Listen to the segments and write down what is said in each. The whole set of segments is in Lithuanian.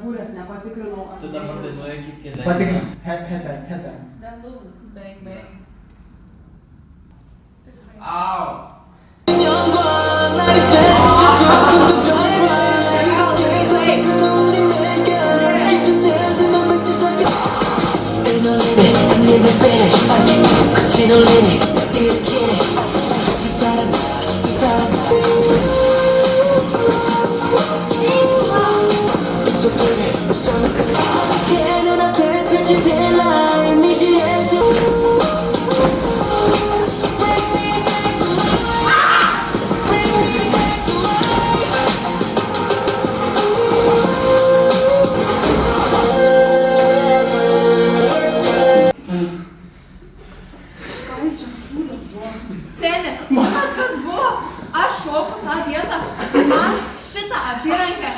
kepurės nepatikrinau. Tu dabar dainuoji kaip kėdė. Patikrink. Headbang. Bang, bang. Au. Seni, žinot kas buvo? Aš šoku tą vietą, man šitą apyrankę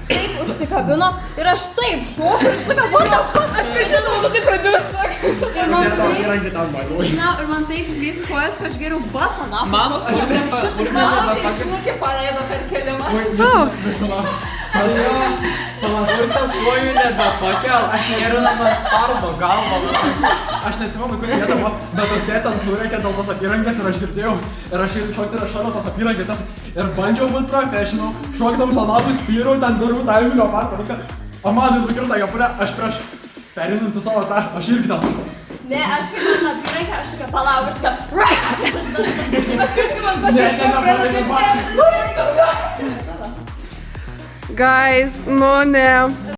taip užsikabino ir aš taip šoku ir sakau, what the fuck, aš nežinau, tu taip pradėjau šokti. Ir man taip slys kojas, kad aš geriau basą napą šoksiu, jie prie šitų metų įsmukė paleido per kelimą. Pamatau, tau kojų nebepakel, aš nėriu namas arba galvą. Aš nesimenu, kur vieta buvo, bet tas tėtas surėkė dėl tos apyrankės ir aš girdėjau. Ir aš šokti ir aš šalia tos apyrankės ir bandžiau būti professional. Šokdams anapus spyrau, ten darau taimilio partą, viską. O man nukirto kepurę, aš prieš perinantį savo tą, aš irgi tam. Ne, aš kaip man apyrankę, aš tokia palauk, aš tokia aš irgi man pasiekčiau pradėti. Guys, nu ne.